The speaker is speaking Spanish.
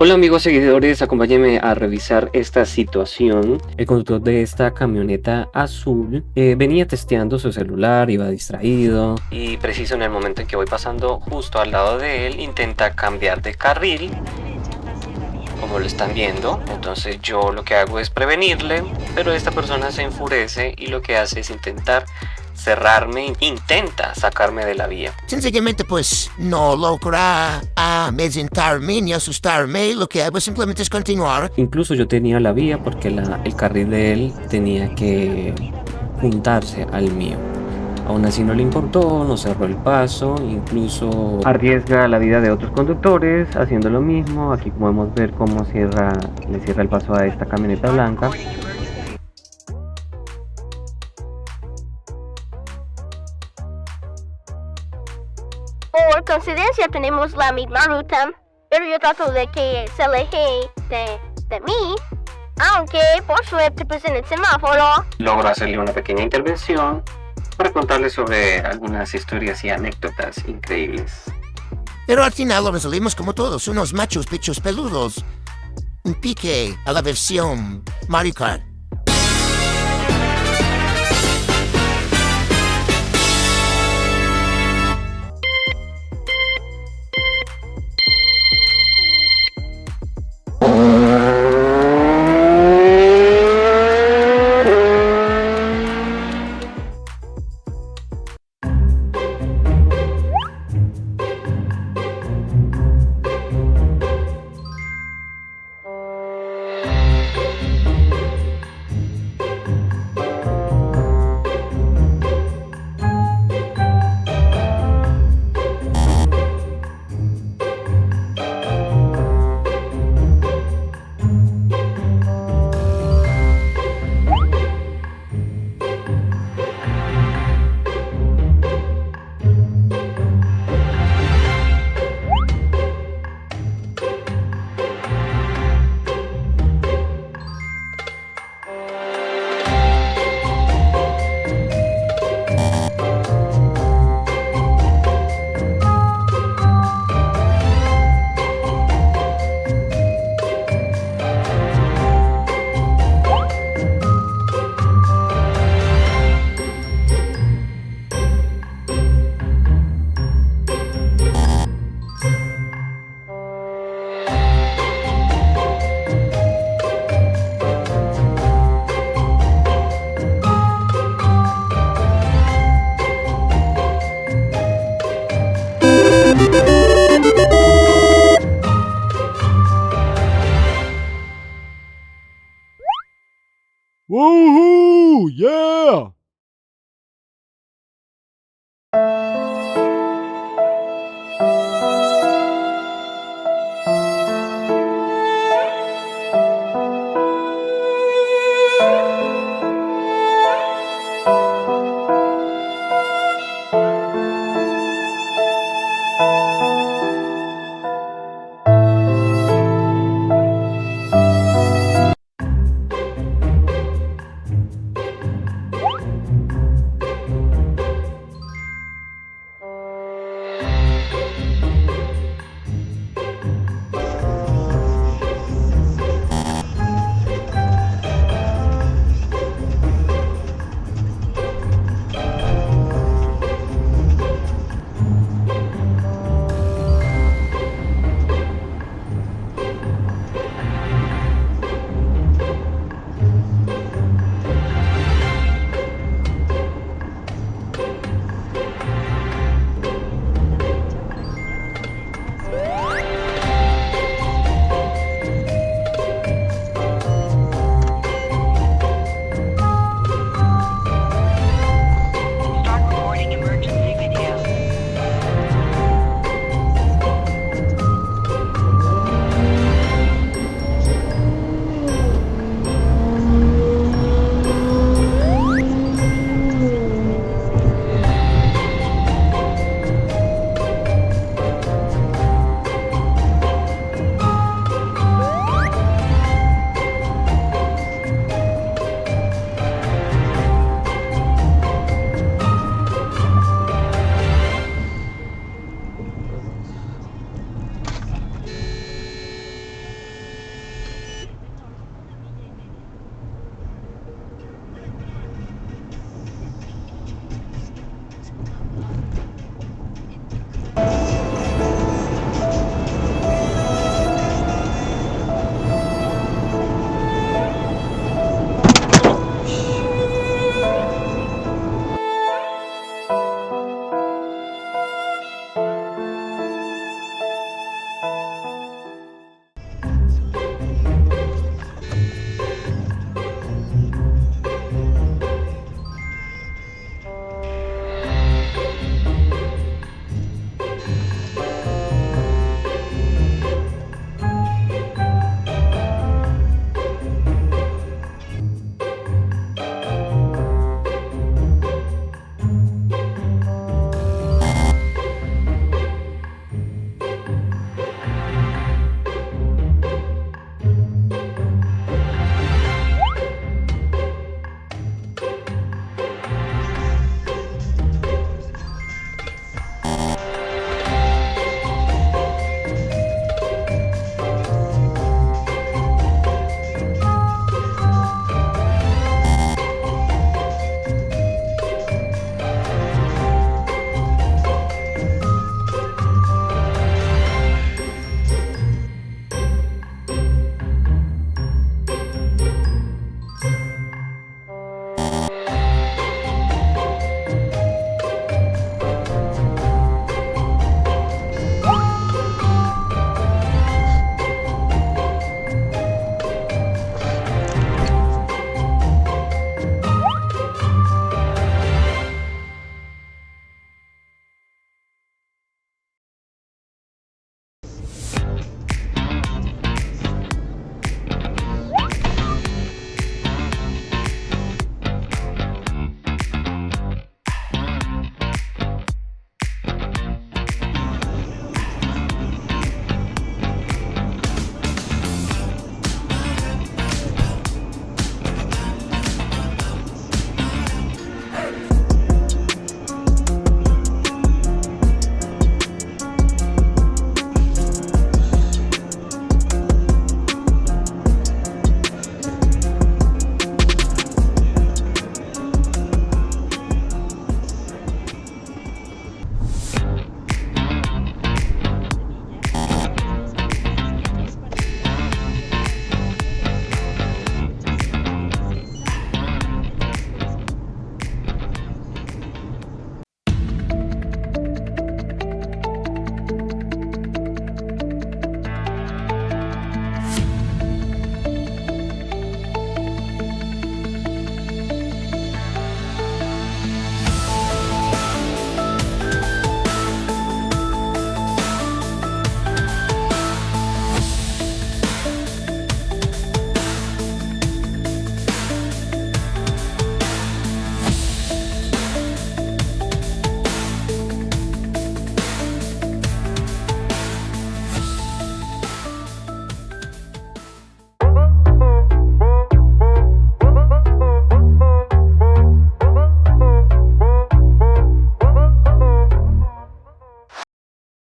Hola amigos seguidores, acompáñenme a revisar esta situación. El conductor de esta camioneta azul venía testeando su celular, iba distraído y preciso en el momento en que voy pasando justo al lado de él intenta cambiar de carril, como lo están viendo. Entonces yo lo que hago es prevenirle, pero esta persona se enfurece y lo que hace es intentar cerrarme, intenta sacarme de la vía. Sencillamente pues no logra amedrentarme ni asustarme, lo que hago simplemente es continuar. Incluso yo tenía la vía porque el carril de él tenía que juntarse al mío. Aún así no le importó, no cerró el paso, incluso arriesga la vida de otros conductores haciendo lo mismo. Aquí podemos ver cómo le cierra el paso a esta camioneta blanca. Por coincidencia tenemos la misma ruta, pero yo trato de que se aleje de mí, aunque por suerte pues en el semáforo. Logro hacerle una pequeña intervención para contarle sobre algunas historias y anécdotas increíbles. Pero al final lo resolvimos como todos, unos machos pechos peludos. Un pique a la versión Mario Kart.